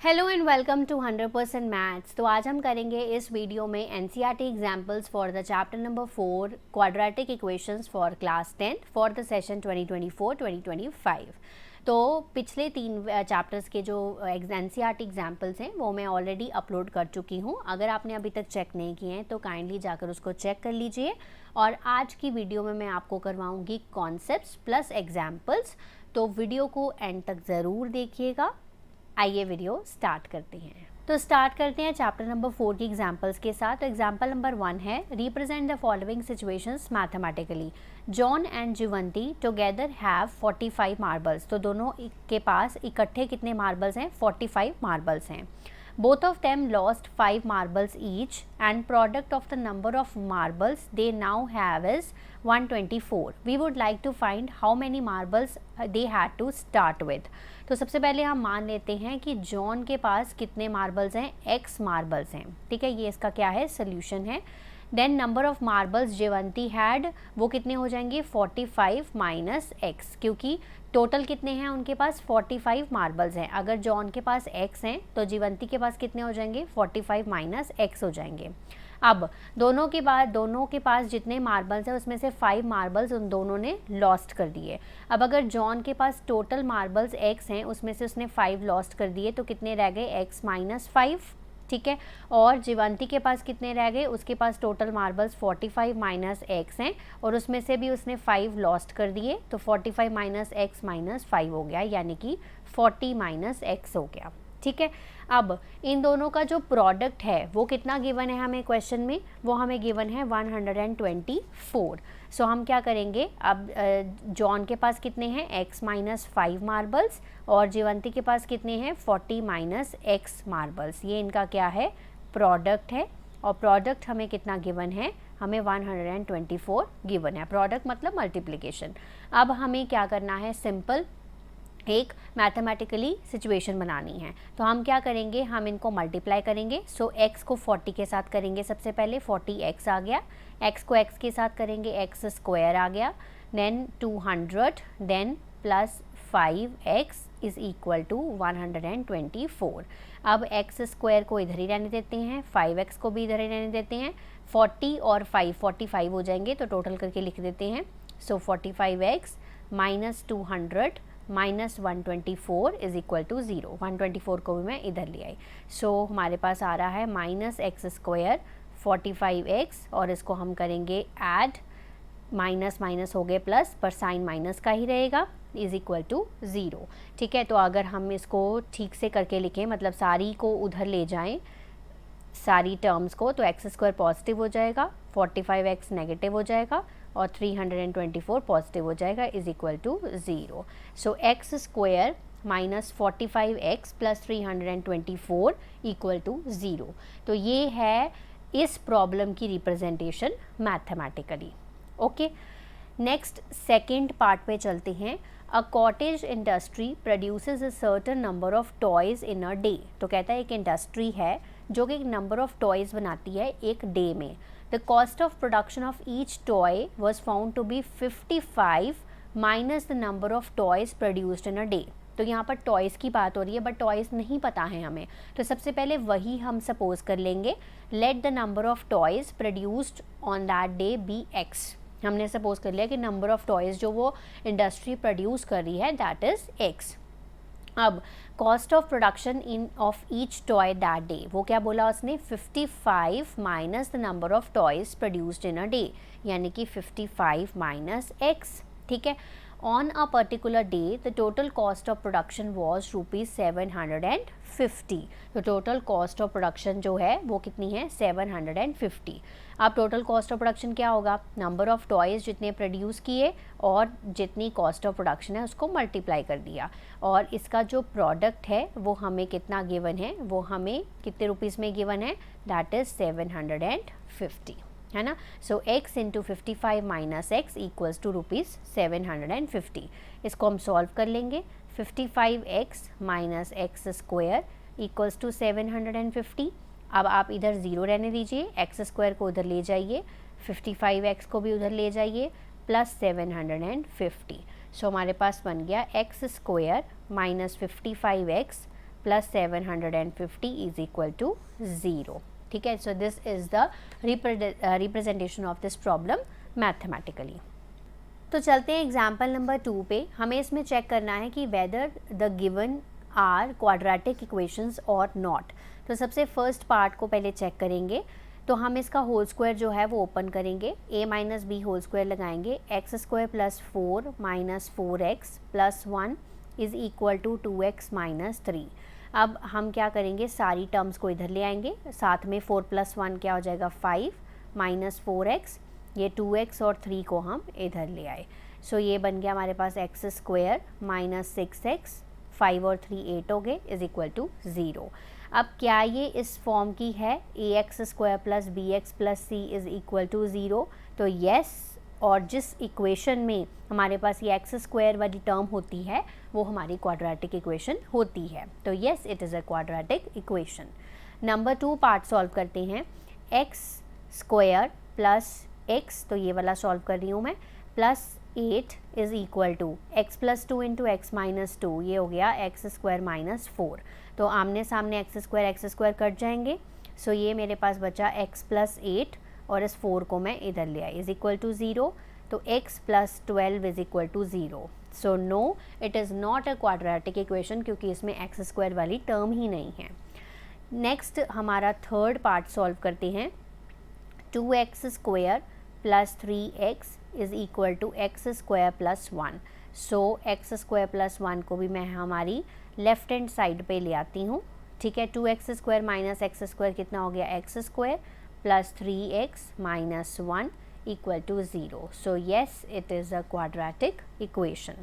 Hello and welcome to 100% maths. तो आज हम करेंगे इस वीडियो में NCERT examples for the chapter number 4 quadratic equations for class 10 for the session 2024-2025। तो पिछले 3 चैप्टर्स के जो एनसीईआरटी एग्जाम्पल्स हैं वो मैं ऑलरेडी अपलोड कर चुकी हूँ। अगर आपने अभी तक चेक नहीं किए हैं तो काइंडली जाकर उसको चेक कर लीजिए। और आज की वीडियो में मैं आपको करवाऊँगी कॉन्सेप्ट्स प्लस एग्जाम्पल्स, तो वीडियो को एंड तक ज़रूर देखिएगा। आइए वीडियो स्टार्ट करते हैं। तो स्टार्ट करते हैं चैप्टर नंबर 4 की एग्जांपल्स के साथ। तो एग्जांपल नंबर 1 है, represent the following situations mathematically. John and Jivanti together have 45 marbles. तो दोनों के पास इकट्ठे कितने मार्बल्स हैं? 45 मार्बल्स हैं। Both of them lost 5 marbles each and product of the number of marbles they now have is 124. We would like to find how many marbles they had to start with. तो सबसे पहले हम मान लेते हैं कि John के पास कितने मार्बल्स हैं? x मार्बल्स हैं। ठीक है, ये इसका क्या है? सोल्यूशन है। Then number of marbles Jivanti had, वो कितने हो जाएंगे? 45 माइनस x, क्योंकि टोटल कितने हैं उनके पास? 45 मार्बल्स हैं। अगर जॉन के पास x हैं तो जीवंती के पास कितने हो जाएंगे? 45 माइनस x हो जाएंगे। अब दोनों के पास जितने मार्बल्स हैं उसमें से 5 मार्बल्स उन दोनों ने लॉस्ट कर दिए। अब अगर जॉन के पास टोटल मार्बल्स x हैं उसमें से उसने 5 लॉस्ट कर दिए तो कितने रह गए? x minus 5। ठीक है, और जीवंती के पास कितने रह गए? उसके पास टोटल मार्बल्स 45 माइनस x हैं और उसमें से भी उसने 5 लॉस्ट कर दिए, तो 45 माइनस x माइनस 5 हो गया, यानी कि 40 माइनस x हो गया। ठीक है, अब इन दोनों का जो प्रोडक्ट है वो कितना गिवन है हमें क्वेश्चन में? वो हमें गिवन है 124। सो हम क्या करेंगे, अब जॉन के पास कितने हैं? x माइनस 5 मार्बल्स और जीवंती के पास कितने हैं? 40 माइनस x मार्बल्स। ये इनका क्या है? प्रोडक्ट है। और प्रोडक्ट हमें कितना गिवन है? हमें 124 गिवन है। प्रोडक्ट मतलब मल्टीप्लिकेशन। अब हमें क्या करना है? सिंपल एक मैथमेटिकली सिचुएशन बनानी है। तो हम क्या करेंगे? हम इनको मल्टीप्लाई करेंगे। सो x को 40 के साथ करेंगे। सबसे पहले 40x आ गया, x को x के साथ करेंगे, x स्क्वायर आ गया, then 200, then plus 5x is equal to 124। अब x स्क्वायर को इधर ही रहने देते हैं, 5x को भी इधर ही रहने देते हैं। 40 और 5 45 हो जाएंगे, तो टोटल करके लिख देते हैं। So 45x minus 200 minus 124 is equal to 0। 124 को भी मैं इधर ले आई। सो हमारे पास आ रहा है माइनस एक्स स्क्वायर 45x, और इसको हम करेंगे ऐड, माइनस माइनस हो गए प्लस, पर साइन माइनस का ही रहेगा, इज इक्वल टू 0। ठीक है, तो अगर हम इसको ठीक से करके लिखें, मतलब सारी को उधर ले जाएं, सारी टर्म्स को, तो एक्स स्क्वायर पॉजिटिव हो जाएगा, 45x नेगेटिव हो जाएगा और 324 पॉजिटिव हो जाएगा, is equal to 0। So x square minus 45x plus 324 equal to 0। तो ये है इस प्रॉब्लम की representation mathematically. Okay, next second part पे चलते हैं। A cottage industry produces a certain number of toys in a day. तो कहता है एक इंडस्ट्री है जो कि एक नंबर ऑफ टॉयज़ बनाती है एक डे में। The cost of production of each toy was found to be 55 minus the number of toys produced in a day. तो यहाँ पर टॉयज़ की बात हो रही है, बट टॉयज़ नहीं पता है हमें। तो सबसे पहले वही हम सपोज कर लेंगे, let the number of toys produced on that day be x। हमने सपोज कर लिया कि नंबर ऑफ टॉयज़ जो वो इंडस्ट्री प्रोड्यूस कर रही है दैट इज़ x। अब cost of production in of each toy that day, वो क्या बोला उसने? 55 minus the number of toys produced in a day, यानी कि 55 माइनस x। ठीक है, on a particular day the total cost of production was ₹750। तो टोटल कॉस्ट ऑफ प्रोडक्शन जो है वो कितनी है? 750। अब टोटल कॉस्ट ऑफ प्रोडक्शन क्या होगा? नंबर ऑफ टॉयज़ जितने प्रोड्यूस किए और जितनी कॉस्ट ऑफ प्रोडक्शन है उसको मल्टीप्लाई कर दिया, और इसका जो प्रोडक्ट है वो हमें कितना गिवन है? वो हमें कितने रुपीज़ में गिवन है? दैट इज़ 750, है ना। So x into 55 minus x equals to ₹750। इसको हम सॉल्व कर लेंगे। 55x minus x square equals to 750। अब आप इधर 0 रहने दीजिए, एक्स स्क्वायर को उधर ले जाइए, 55x को भी उधर ले जाइए, प्लस 750। सो हमारे पास बन गया x square minus 55x plus 750 is equal to 0. ठीक है, so this is the representation of this problem mathematically. तो चलते हैं एग्जाम्पल नंबर 2 पे. हमें इसमें चेक करना है कि whether the given are quadratic equations और नॉट. तो सबसे फर्स्ट पार्ट को पहले चेक करेंगे. तो हम इसका होल स्क्वायर जो है वो ओपन करेंगे, a minus b whole square लगाएंगे, x square plus 4 minus 4x plus 1 is equal to 2x minus 3. अब हम क्या करेंगे, सारी टर्म्स को इधर ले आएंगे, साथ में 4 प्लस 1 क्या हो जाएगा 5 माइनस 4x, ये 2x और 3 को हम इधर ले आए. सो ये बन गया हमारे पास एक्स स्क्वायर माइनस 6x, 5 और 3 8 हो गए, इज़ इक्वल टू 0. अब क्या ये इस फॉर्म की है, a x square plus b x plus c is equal to 0? तो येस. और जिस इक्वेशन में हमारे पास ये एक्स स्क्वायर वाली टर्म होती है वो हमारी क्वाड्रेटिक इक्वेशन होती है. तो yes, it is a quadratic equation. Number 2 part solve करते हैं. एक्स स्क्वायर प्लस एक्स, तो ये वाला सॉल्व कर रही हूँ मैं, plus 8 is equal to x plus 2 into x minus 2, ये हो गया एक्स स्क्वायर माइनस 4. तो आमने सामने एक्स स्क्वायर कट जाएंगे. सो ये मेरे पास बचा एक्स प्लस 8 और इस 4 को मैं इधर ले आई, इज़ इक्वल टू 0. तो x plus 12 is equal to 0. So no, it is not a quadratic equation क्योंकि इसमें एक्स स्क्वायर वाली टर्म ही नहीं है. नेक्स्ट हमारा थर्ड पार्ट सॉल्व करते हैं. 2x square plus 3x is equal to x square plus 1. So x square plus 1 को भी मैं हमारी लेफ्ट हैंड साइड पे ले आती हूँ. ठीक है, 2x square minus x square कितना हो गया, x square plus 3x minus 1 equal to 0. So yes, it is a quadratic equation.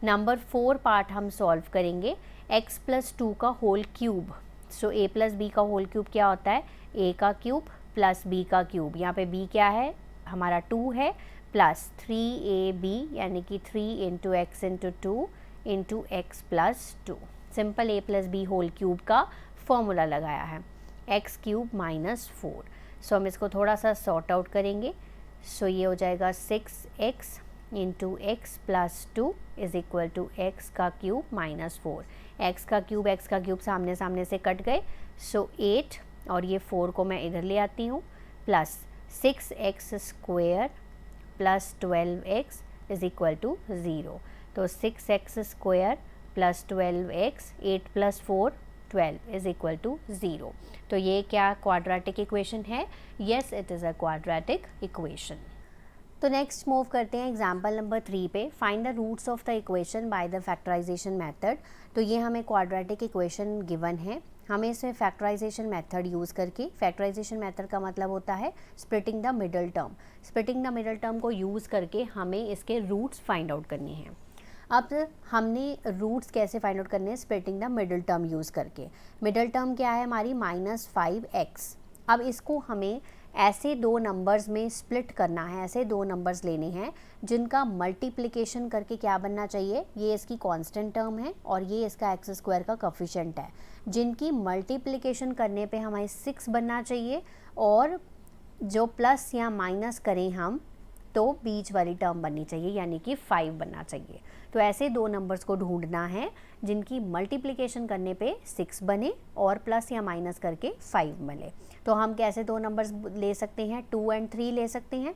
Number 4 part हम सॉल्व करेंगे. x प्लस 2 का whole cube. So a plus b का होल क्यूब क्या होता है, a का क्यूब प्लस b का cube. यहाँ पे b क्या है, हमारा 2 है, प्लस 3ab यानी कि 3 into x into 2 into x plus 2. Simple a plus b whole cube का फॉर्मूला लगाया है, एक्स क्यूब माइनस 4. सो हम इसको थोड़ा सा सॉर्ट आउट करेंगे. सो ये हो जाएगा 6x into x plus 2 is equal to x का क्यूब माइनस 4. एक्स का क्यूब सामने सामने से कट गए. सो 8 और ये 4 को मैं इधर ले आती हूँ, plus 6x square plus 12x is equal to 0. तो 6x square plus 12x, 8 plus 4 12 is equal to 0. तो ये क्या क्वाड्रेटिक इक्वेशन है, yes, it is a quadratic equation. तो नेक्स्ट मूव करते हैं एग्जाम्पल नंबर 3 पे. Find the roots of the equation by the factorization method. तो ये हमें क्वाड्रेटिक इक्वेशन गिवन है, हमें इसमें फैक्टराइजेशन मेथड यूज़ करके, फैक्टराइजेशन मेथड का मतलब होता है splitting the middle term. Splitting the middle term को यूज़ करके हमें इसके रूट्स फाइंड आउट करने हैं. अब हमने रूट्स कैसे फाइंड आउट करने हैं, splitting the middle term use करके. मिडल टर्म क्या है हमारी, माइनस 5x. अब इसको हमें ऐसे दो नंबर्स में स्प्लिट करना है, ऐसे दो नंबर्स लेने हैं जिनका मल्टीप्लिकेशन करके क्या बनना चाहिए, ये इसकी कांस्टेंट टर्म है और ये इसका एक्स स्क्वायर का कोफिशिएंट है, जिनकी मल्टीप्लिकेशन करने पे हमें 6 बनना चाहिए और जो प्लस या माइनस करें हम तो बीच वाली टर्म बननी चाहिए यानी कि 5 बनना चाहिए. तो ऐसे दो नंबर्स को ढूंढना है जिनकी मल्टीप्लिकेशन करने पे 6 बने और प्लस या माइनस करके 5 बने. तो हम कैसे दो नंबर्स ले सकते हैं, 2 एंड 3 ले सकते हैं.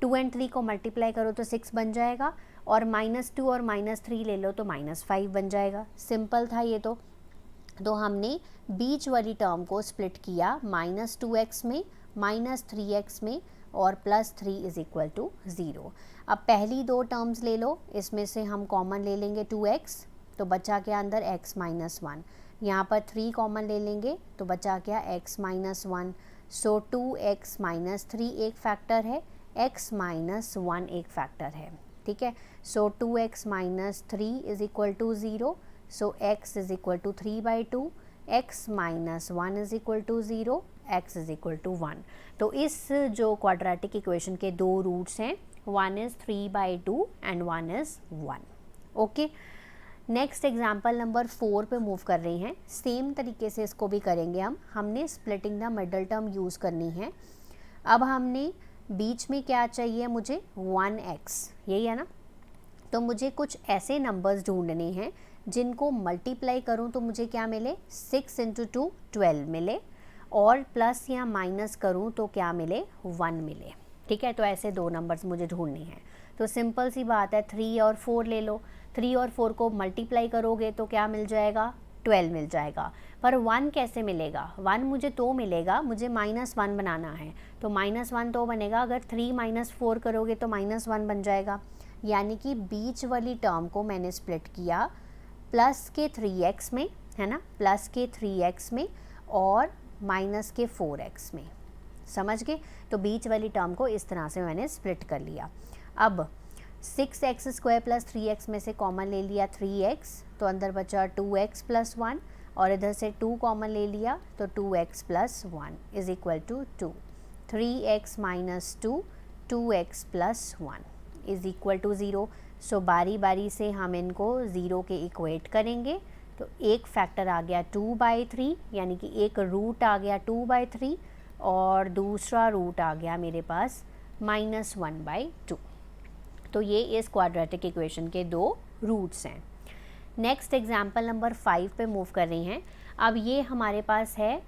2 एंड 3 को मल्टीप्लाई करो तो 6 बन जाएगा और -2 और -3 ले लो तो -5 बन जाएगा. सिंपल था ये. तो हमने बीच वाली टर्म को स्प्लिट किया -2x में, -3x में और +3 इज़ इक्वल टू 0. अब पहली दो टर्म्स ले लो, इसमें से हम कॉमन ले लेंगे 2x, तो बचा क्या अंदर x माइनस 1. यहाँ पर 3 कॉमन ले लेंगे तो बचा क्या x माइनस 1. सो 2x माइनस 3 एक फैक्टर है, x माइनस 1 एक फैक्टर है. ठीक है, so 2x minus 3 is equal to 0. So x is equal to 3/2, x minus 1 is equal to 0, x is equal to 1. तो इस जो क्वाड्रेटिक इक्वेशन के दो रूट्स हैं, one is 3/2 and one is 1. Okay, next example number 4 पे move कर रहे हैं. सेम तरीके से इसको भी करेंगे हमने splitting the middle term use करनी है. अब हमने बीच में क्या चाहिए मुझे, 1x, यही है ना. तो मुझे कुछ ऐसे नंबर्स ढूंढने हैं जिनको मल्टीप्लाई करूँ तो मुझे क्या मिले, 6 इंटू 2 12 मिले, और प्लस या माइनस करूँ तो क्या मिले, 1 मिले। ठीक है, तो ऐसे दो नंबर्स मुझे ढूंढने हैं। तो सिंपल सी बात है, 3 और 4 ले लो। 3 और 4 को मल्टीप्लाई करोगे तो क्या मिल जाएगा, 12 मिल जाएगा। पर 1 कैसे मिलेगा, 1 मुझे तो मिलेगा, मुझे -1 बनाना है। तो -1 तो बनेगा, अगर 3 - 4 करोगे तो -1 बन जाएगा। यानी कि बीच वाली टर्म को मैंने स्प्लिट किया प्लस के 3x में, है ना, प्लस के 3x में और माइनस के 4x में। समझ गए? तो बीच वाली टर्म को इस तरह से मैंने स्प्लिट कर लिया। अब 6x² प्लस 3x में से कॉमन ले लिया 3x, तो अंदर बचा 2x प्लस 1, और इधर से 2 कॉमन ले लिया तो 2x plus 1 is equal to 2। 3x minus 2, 2x plus 1 is equal to 0। So बारी बारी से हम इनको 0 के इक्वेट करेंगे। तो एक फैक्टर आ गया 2/3, यानी कि एक रूट आ गया 2/3, और दूसरा रूट आ गया मेरे पास -1/2। तो ये इस क्वाड्रेटिक इक्वेशन के दो रूट्स हैं। नेक्स्ट एग्जाम्पल नंबर 5 पे मूव कर रही हैं। अब ये हमारे पास है,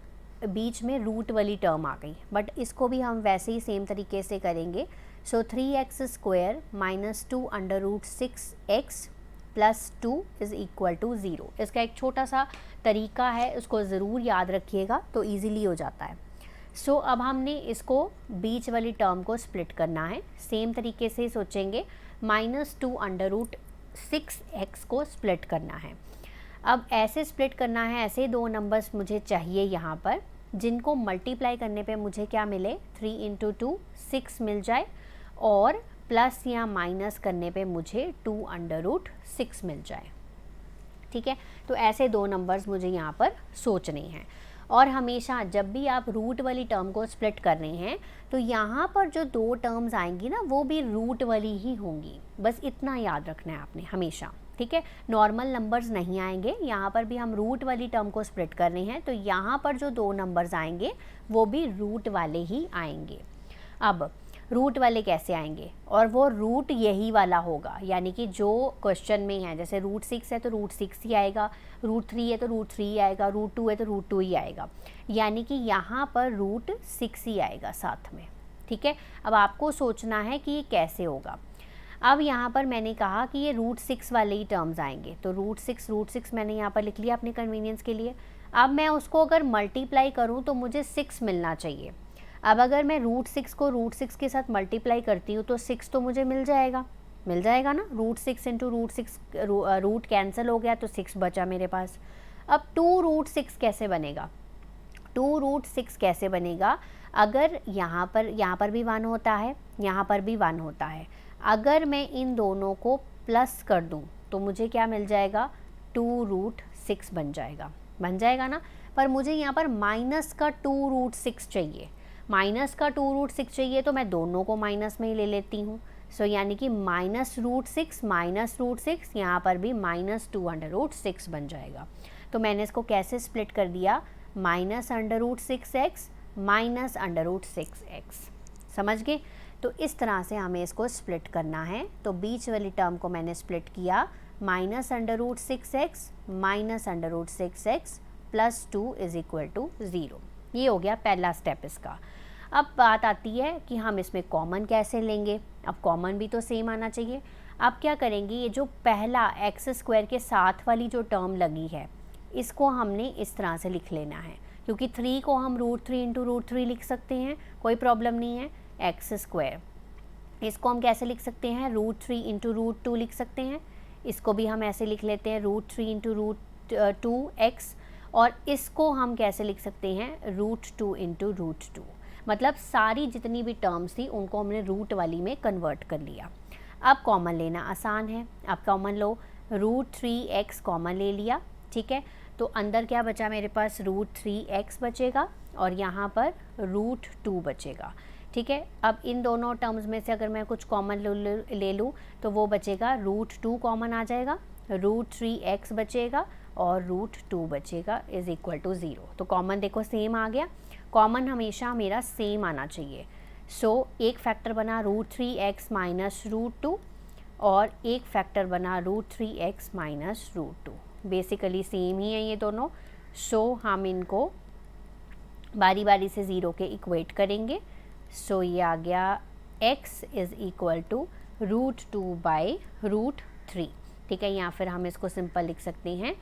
बीच में रूट वाली टर्म आ गई, बट इसको भी हम वैसे ही सेम तरीके से करेंगे। So 3x² minus 2 √6x plus 2 is equal to 0। इसका एक छोटा सा तरीका है, उसको ज़रूर याद रखिएगा तो ईज़िली हो जाता है। सो अब हमने इसको बीच वाली टर्म को स्प्लिट करना है। सेम तरीके से सोचेंगे, -2 √6x को स्प्लिट करना है। अब ऐसे स्प्लिट करना है, ऐसे दो नंबर्स मुझे चाहिए यहाँ पर, जिनको मल्टीप्लाई करने पे मुझे क्या मिले, 3 इंटू 2 6 मिल जाए, और प्लस या माइनस करने पे मुझे 2 √6 मिल जाए। ठीक है, तो ऐसे दो नंबर्स मुझे यहाँ पर सोचने हैं। और हमेशा जब भी आप रूट वाली टर्म को स्प्लिट कर रहे हैं तो यहाँ पर जो दो टर्म्स आएंगी ना, वो भी रूट वाली ही होंगी। बस इतना याद रखना है आपने हमेशा। ठीक है, नॉर्मल नंबर्स नहीं आएंगे, यहाँ पर भी हम रूट वाली टर्म को स्प्लिट कर रहे हैं, तो यहाँ पर जो दो नंबर्स आएंगे वो भी रूट वाले ही आएंगे। अब रूट वाले कैसे आएंगे, और वो रूट यही वाला होगा, यानी कि जो क्वेश्चन में है, जैसे √6 है तो √6 ही आएगा, √3 है तो √3 आएगा, √2 है तो √2 ही आएगा, यानी कि यहाँ पर √6 ही आएगा साथ में। ठीक है, अब आपको सोचना है कि ये कैसे होगा। अब यहाँ पर मैंने कहा कि ये √6 वाले ही टर्म्स आएंगे, तो √6 मैंने यहाँ पर लिख लिया अपने कन्वीनियंस के लिए। अब मैं उसको अगर मल्टीप्लाई करूँ तो मुझे 6 मिलना चाहिए। अब अगर मैं √6 को √6 के साथ मल्टीप्लाई करती हूँ तो 6 तो मुझे मिल जाएगा ना। √6 इंटू √6, रूट कैंसिल हो गया तो 6 बचा मेरे पास। अब 2√6 कैसे बनेगा, 2√6 कैसे बनेगा, अगर यहाँ पर भी 1 होता है, यहाँ पर भी 1 होता है, अगर मैं इन दोनों को प्लस कर दूँ तो मुझे क्या मिल जाएगा, 2√6 बन जाएगा ना। पर मुझे यहाँ पर माइनस का 2√6 चाहिए, माइनस का 2√6 चाहिए, तो मैं दोनों को माइनस में ही ले लेती हूँ। सो यानी कि -√6 यहाँ पर भी -2√6 बन जाएगा। तो मैंने इसको कैसे स्प्लिट कर दिया, -√6x -√6x। समझ गए? तो इस तरह से हमें इसको स्प्लिट करना है। तो बीच वाली टर्म को मैंने स्प्लिट किया, -√6x -√6x plus 2 is equal to 0। ये हो गया पहला स्टेप इसका। अब बात आती है कि हम इसमें कॉमन कैसे लेंगे। अब कॉमन भी तो सेम आना चाहिए। अब क्या करेंगे, ये जो पहला x² के साथ वाली जो टर्म लगी है, इसको हमने इस तरह से लिख लेना है, क्योंकि 3 को हम √3 इंटू √3 लिख सकते हैं, कोई प्रॉब्लम नहीं है। x², इसको हम कैसे लिख सकते हैं, √3 इंटू √2 लिख सकते हैं। इसको भी हम ऐसे लिख लेते हैं, √3 इंटू √2x। और इसको हम कैसे लिख सकते हैं, √2 इंटू √2। मतलब सारी जितनी भी टर्म्स थी उनको हमने रूट वाली में कन्वर्ट कर लिया। अब कॉमन लेना आसान है। अब कॉमन लो, √3x कॉमन ले लिया। ठीक है, तो अंदर क्या बचा मेरे पास, √3x बचेगा और यहाँ पर √2 बचेगा। ठीक है, अब इन दोनों टर्म्स में से अगर मैं कुछ कॉमन ले लूँ तो वो बचेगा, √2 कॉमन आ जाएगा, √3x बचेगा और √2 बचेगा इज इक्वल टू 0। तो कॉमन देखो सेम आ गया। कॉमन हमेशा मेरा सेम आना चाहिए। सो एक फैक्टर बना √3x - √2 और एक फैक्टर बना √3x - √2। बेसिकली सेम ही है ये दोनों, सो हम इनको बारी बारी से 0 के इक्वेट करेंगे। सो ये आ गया x इज़ इक्वल टू √2/√3, ठीक है, या फिर हम इसको सिंपल लिख सकते हैं,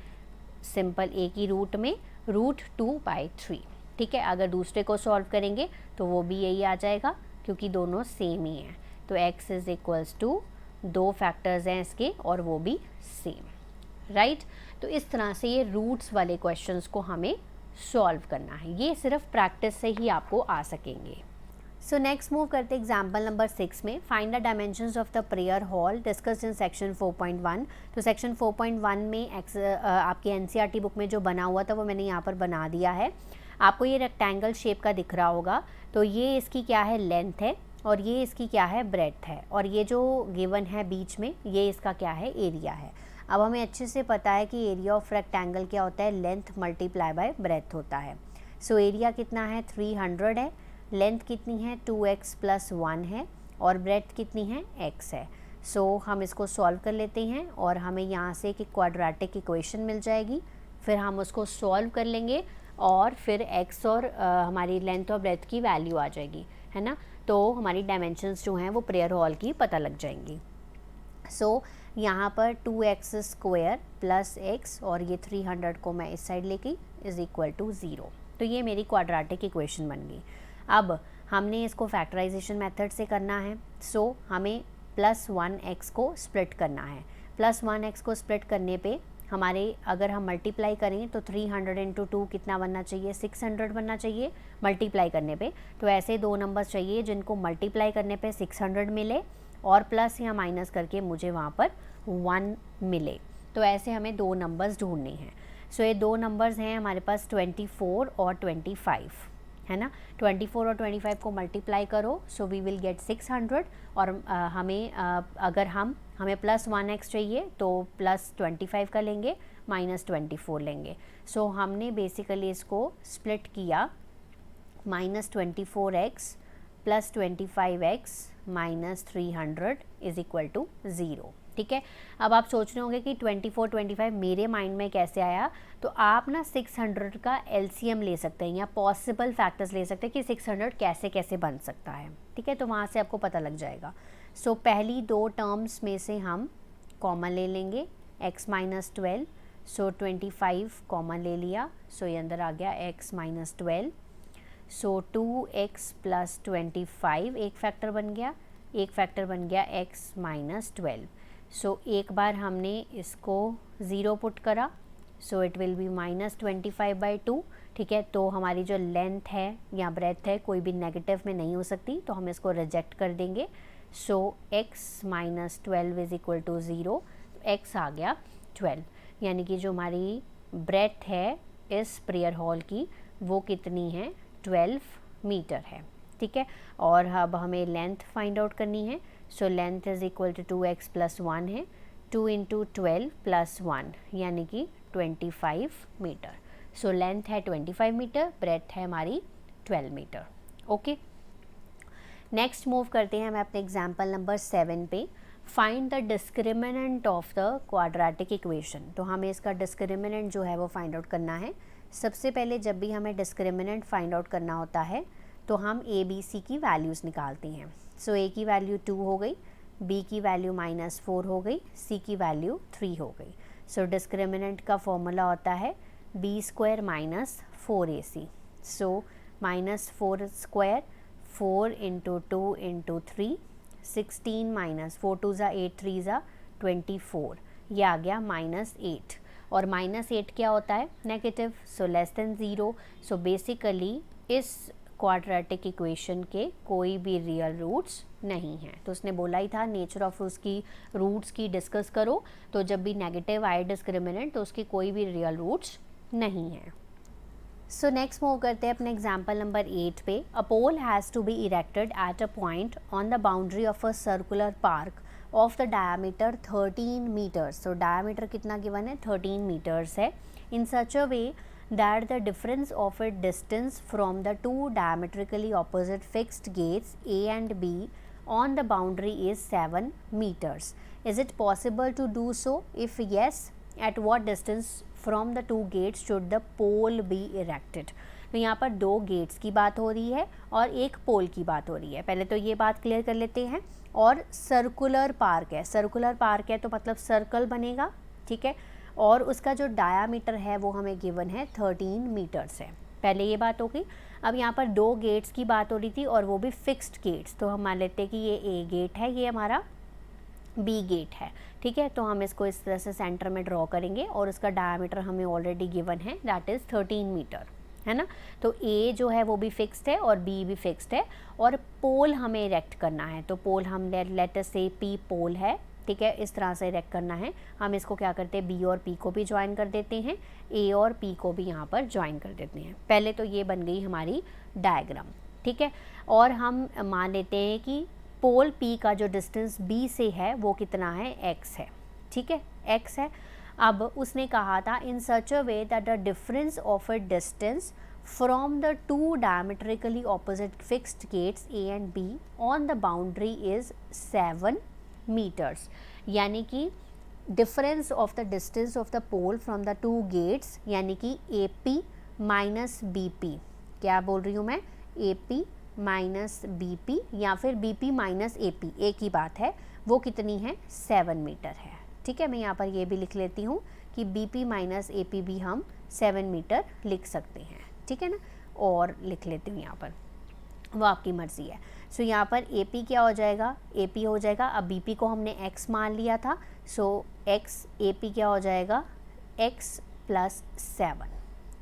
सिंपल एक ही रूट में √2/3, ठीक है। अगर दूसरे को सॉल्व करेंगे तो वो भी यही आ जाएगा क्योंकि दोनों सेम ही हैं। तो x is equals to 2 factors हैं इसके और वो भी सेम, राइट। तो इस तरह से ये रूट्स वाले क्वेश्चंस को हमें सॉल्व करना है, ये सिर्फ प्रैक्टिस से ही आपको आ सकेंगे। सो नेक्स्ट मूव करते एग्जाम्पल नंबर 6 में, find the dimensions of the prayer hall discussed in section 4.1। तो सेक्शन 4.1 में आपकी एनसीईआरटी बुक में जो बना हुआ था वो मैंने यहाँ पर बना दिया है। आपको ये रेक्टेंगल शेप का दिख रहा होगा, तो ये इसकी क्या है, लेंथ है, और ये इसकी क्या है, ब्रेड्थ है, और ये जो गिवन है बीच में ये इसका क्या है, एरिया है। अब हमें अच्छे से पता है कि एरिया ऑफ रेक्टेंगल क्या होता है, लेंथ मल्टीप्लाई बाय ब्रेड्थ होता है। सो एरिया कितना है, 300 है, लेंथ कितनी है, 2x + 1 है, और ब्रेड्थ कितनी है, x है। सो हम इसको सॉल्व कर लेते हैं और हमें यहाँ से एक क्वाड्रेटिक इक्वेशन मिल जाएगी, फिर हम उसको सॉल्व कर लेंगे और फिर x और हमारी लेंथ और ब्रेड्थ की वैल्यू आ जाएगी, है ना। तो हमारी डायमेंशंस जो हैं वो प्रेयर हॉल की पता लग जाएंगी। सो यहाँ पर 2x² + x और ये 300 को मैं इस साइड लेके इज़ इक्वल टू 0। तो ये मेरी क्वाड्रेटिक इक्वेशन बन गई। अब हमने इसको फैक्टराइजेशन मेथड से करना है, सो हमें +1x को स्प्लिट करना है। +1x को स्प्लिट करने पे हमारे अगर हम मल्टीप्लाई करें तो 300 × 2 कितना बनना चाहिए, 600 बनना चाहिए मल्टीप्लाई करने पे। तो ऐसे दो नंबर्स चाहिए जिनको मल्टीप्लाई करने पे 600 मिले और प्लस या माइनस करके मुझे वहाँ पर 1 मिले। तो ऐसे हमें दो नंबर्स ढूंढने हैं। सो ये दो नंबर्स हैं हमारे पास 24 और 25, है ना। 24 और 25 को मल्टीप्लाई करो, सो वी विल गेट 600, और अगर हमें +1x चाहिए तो +25 का लेंगे, -24 लेंगे। सो हमने बेसिकली इसको स्प्लिट किया, -24x + 25x - 300 is equal to 0, ठीक है। अब आप सोच रहे होंगे कि 24, 25 मेरे माइंड में कैसे आया, तो आप ना 600 का एलसीएम ले सकते हैं या पॉसिबल फैक्टर्स ले सकते हैं कि 600 कैसे कैसे बन सकता है, ठीक है। तो वहाँ से आपको पता लग जाएगा। सो पहली दो टर्म्स में से हम कॉमन ले लेंगे, x - 12, सो 25 कॉमन ले लिया, सो ये अंदर आ गया x - 12। सो 2x + 25 एक फैक्टर बन गया, एक फैक्टर बन गया x - 12। सो एक बार हमने इसको 0 पुट करा, सो इट विल बी -25/2, ठीक है। तो हमारी जो लेंथ है या ब्रेथ है कोई भी नेगेटिव में नहीं हो सकती, तो हम इसको रिजेक्ट कर देंगे। So x - 12 is equal to 0, x आ गया 12, यानी कि जो हमारी ब्रेथ है इस प्रेयर हॉल की वो कितनी है, 12 मीटर है, ठीक है। और अब हमें लेंथ फाइंड आउट करनी है। So length is equal to 2x + 1 है, 2 × 12 + 1 यानी कि 25 मीटर। सो लेंथ है 25 मीटर, ब्रेथ है हमारी 12 मीटर, ओके। नेक्स्ट मूव करते हैं हम अपने एग्जाम्पल नंबर 7 पे। Find the discriminant of the quadratic equation. तो हमें इसका डिस्क्रिमिनेंट जो है वो फाइंड आउट करना है। सबसे पहले जब भी हमें डिस्क्रिमिनेंट फाइंड आउट करना होता है तो हम a b c की वैल्यूज़ निकालते हैं। सो a की वैल्यू 2 हो गई, b की वैल्यू -4 हो गई, c की वैल्यू 3 हो गई। सो डिस्क्रिमिनेंट का फॉर्मूला होता है b² - 4ac। सो -4² 4 × 2 × 3, 16 - 4 2 8 3 24, ये आ गया -8। और -8 क्या होता है, negative, so less than 0। So basically इस क्वाड्रेटिक इक्वेशन के कोई भी रियल रूट्स नहीं हैं। तो उसने बोला ही था नेचर ऑफ उसकी रूट्स की डिस्कस करो, तो जब भी नेगेटिव आए डिस्क्रिमिनेंट तो उसकी कोई भी रियल रूट्स नहीं हैं। सो नेक्स्ट मूव करते हैं अपने एग्जाम्पल नंबर 8 पे। A pole has to be erected at a point on the boundary of a circular park of the diameter 13 metres. तो डायमीटर कितना गिवन है, 13 मीटर्स है। In such a way that the difference of its distance from the two diametrically opposite fixed gates A and B on the boundary is 7 meters. Is it possible to do so? If yes, at what distance from the 2 gates should the pole be erected. तो यहाँ पर 2 gets की बात हो रही है और एक पोल की बात हो रही है। पहले तो ये बात क्लियर कर लेते हैं। और सर्कुलर पार्क है, सर्कुलर पार्क है तो मतलब सर्कल बनेगा, ठीक है। और उसका जो डायामीटर है वो हमें गिवन है 13 मीटर्स है। पहले ये बात होगी। अब यहाँ पर 2 गेट्स की बात हो रही थी और वो भी फिक्स्ड गेट्स। तो हम मान लेते हैं कि ये ए गेट है, ये हमारा बी गेट है, ठीक है। तो हम इसको इस तरह से सेंटर में ड्रॉ करेंगे और उसका डायामीटर हमें ऑलरेडी गिवन है, दैट इज़ 13 मीटर, है ना। तो ए जो है वो भी फिक्स्ड है और बी भी फिक्स्ड है। और पोल हमें इरेक्ट करना है, तो पोल हम लेट अस से पी पोल है, ठीक है, इस तरह से इरेक्ट करना है। हम इसको क्या करते हैं, बी और पी को भी ज्वाइन कर देते हैं, ए और पी को भी यहाँ पर ज्वाइन कर देते हैं। पहले तो ये बन गई हमारी डायग्राम, ठीक है। और हम मान लेते हैं कि पोल पी का जो डिस्टेंस बी से है वो कितना है, एक्स है, ठीक है, एक्स है। अब उसने कहा था in such a way that the difference of a distance from the 2 diametrically opposite fixed gates A and B on the boundary is 7 metres. यानी कि difference of the distance of the pole from the 2 gates, यानी कि A P minus B P, क्या बोल रही हूँ मैं, A P minus B P या फिर बी पी माइनस ए पी, एक ही बात है, वो कितनी है, 7 मीटर है, ठीक है। मैं यहाँ पर ये भी लिख लेती हूँ कि बी पी माइनस ए पी भी हम 7 मीटर लिख सकते हैं, ठीक है ना। और लिख लेती हूँ यहाँ पर, वो आपकी मर्ज़ी है। सो यहाँ पर ए पी क्या हो जाएगा, ए पी हो जाएगा, अब बी पी को हमने एक्स मान लिया था, सो एक्स ए पी क्या हो जाएगा, एक्स प्लस 7,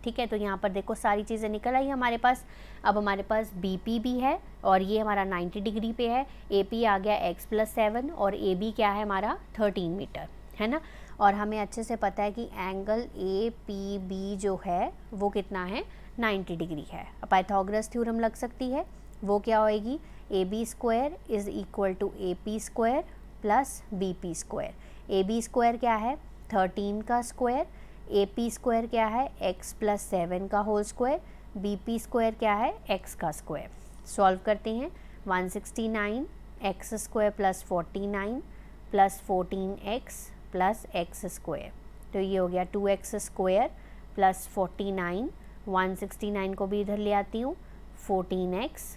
ठीक है। तो यहाँ पर देखो सारी चीज़ें निकल आई हमारे पास। अब हमारे पास बी पी भी है और ये हमारा 90 डिग्री पे है, ए पी आ गया एक्स प्लस 7 और ए बी क्या है हमारा 13 मीटर, है ना। और हमें अच्छे से पता है कि एंगल ए पी बी जो है वो कितना है, 90 डिग्री है। पाइथागोरस थ्योरम लग सकती है, वो क्या होएगी, a b square is equal to a p square plus b p square. A b square क्या है, 13 का स्क्वायर, ए पी स्क्वायर क्या है, एक्स प्लस 7 का whole square, b p square क्या है, एक्स का स्क्वायर। सॉल्व करते हैं, 169 x square plus 49 plus 14 x plus x square. तो ये हो गया 2x स्क्वायर प्लस 49, 169 को भी इधर ले आती हूँ, 14x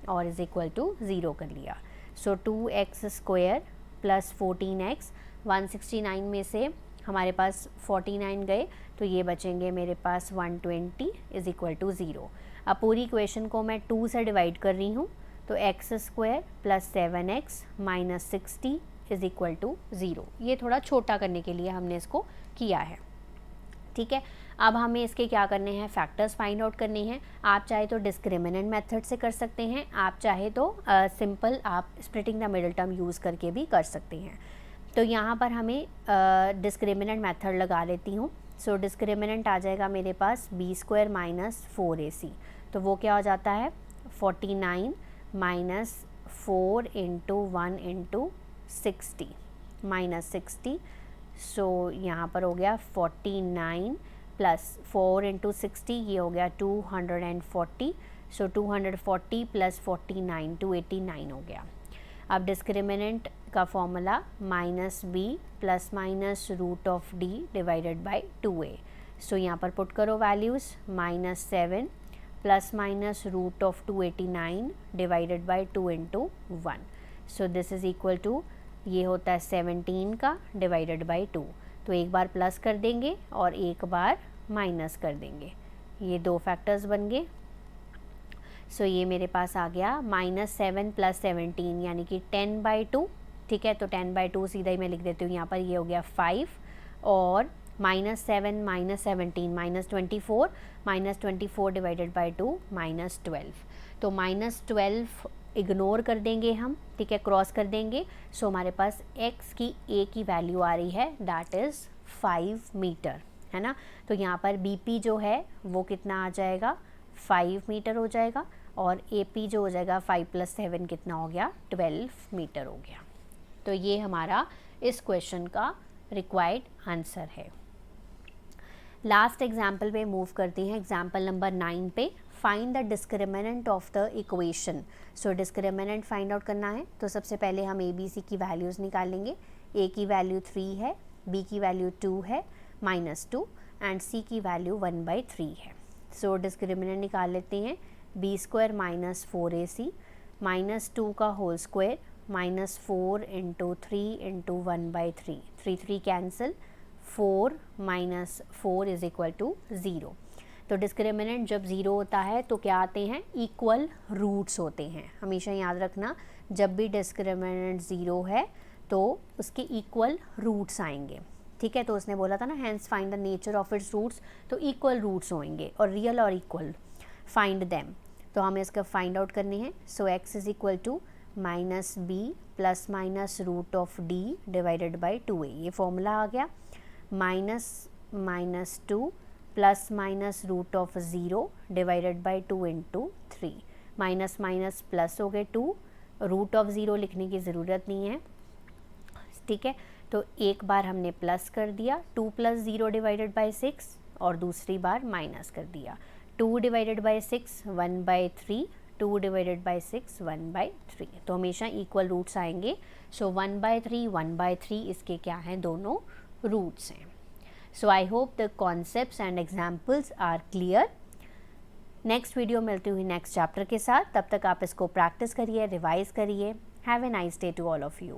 और इज़ इक्वल टू 0 कर लिया। सो 2x स्क्वायर प्लस 14x, 169 में से हमारे पास 49 गए तो ये बचेंगे मेरे पास 120 इज़ इक्वल टू 0। अब पूरी इक्वेशन को मैं 2 से डिवाइड कर रही हूँ, तो x square plus 7x minus 60 is equal to 0। ये थोड़ा छोटा करने के लिए हमने इसको किया है, ठीक है। अब हमें इसके क्या करने हैं, फैक्टर्स फाइंड आउट करने हैं। आप चाहे तो डिस्क्रिमिनेंट मेथड से कर सकते हैं, आप चाहे तो सिंपल आप splitting the middle term use करके भी कर सकते हैं। तो यहाँ पर हमें डिस्क्रिमिनेंट मेथड लगा लेती हूँ। सो डिस्क्रिमिनेंट आ जाएगा मेरे पास बी स्क्वायर माइनस 4ac, तो वो क्या हो जाता है 49 माइनस 4 इंटू 1 इंटू 60 माइनस 60। सो यहाँ पर हो गया 49 प्लस 4 इंटू 60, ये हो गया 240। सो 240 प्लस 49 289 हो गया। अब डिस्क्रिमिनेंट का formula minus b plus minus root of d divided by 2a। So यहाँ पर पुट करो values, minus 7 plus minus root of 289 divided by 2 into 1। So this is equal to, ये होता है 17 का डिवाइडेड बाई 2। तो एक बार प्लस कर देंगे और एक बार माइनस कर देंगे, ये 2 फैक्टर्स बन गए। सो ये मेरे पास आ गया -7 प्लस 17 यानी कि 10/2, ठीक है। तो 10/2 सीधा ही मैं लिख देती हूँ यहाँ पर, ये हो गया 5 और -7 माइनस 17 -24 -24 डिवाइडेड बाई 2 -12। तो -12 इग्नोर कर देंगे हम, ठीक है, क्रॉस कर देंगे। सो हमारे पास x की a की वैल्यू आ रही है, दैट इज़ 5 मीटर, है ना। तो यहाँ पर bp जो है वो कितना आ जाएगा, 5 मीटर हो जाएगा और AP जो हो जाएगा 5 प्लस 7 कितना हो गया, 12 मीटर हो गया। तो ये हमारा इस क्वेश्चन का रिक्वायर्ड आंसर है। लास्ट एग्जाम्पल पे मूव करते हैं, एग्जाम्पल नंबर 9 पे। Find the discriminant of the equation. So discriminant find out करना है, तो सबसे पहले हम ABC की वैल्यूज़ निकालेंगे। A की वैल्यू 3 है, B की वैल्यू 2 है, -2 एंड c की वैल्यू 1/3 है। सो डिस्क्रिमिनेंट निकाल लेते हैं, b² माइनस 4ac -2 का होल स्क्वायर -4 × 3 × 1/3, 3 कैंसिल, 4 - 4 = 0। तो डिस्क्रिमिनेंट जब ज़ीरो होता है तो क्या आते हैं, इक्वल रूट्स होते हैं। हमेशा याद रखना, जब भी डिस्क्रिमिनेंट ज़ीरो है तो उसके इक्वल रूट्स आएंगे, ठीक है। तो उसने बोला था ना, hence find the nature of its roots, तो इक्वल रूट्स होंगे और रियल और इक्वल, फाइंड देम। तो हमें इसका फाइंड आउट करने हैं। सो x = -b ± √d / 2a, ये फॉर्मूला आ गया। -2 ± √0 / 2 × 3, माइनस माइनस प्लस हो गए 2, √0 लिखने की ज़रूरत नहीं है, ठीक है। तो एक बार हमने प्लस कर दिया 2 + 0 / 6 और दूसरी बार माइनस कर दिया 2 / 6 1/3, 2 / 6 1/3। तो हमेशा इक्वल रूट्स आएंगे। सो 1/3 1/3 इसके क्या हैं, दोनों रूट्स हैं। So I hope the concepts and examples are clear. Next video मिलती हुई नेक्स्ट चैप्टर के साथ, तब तक आप इसको प्रैक्टिस करिए, रिवाइज करिए। Have a nice day to all of you.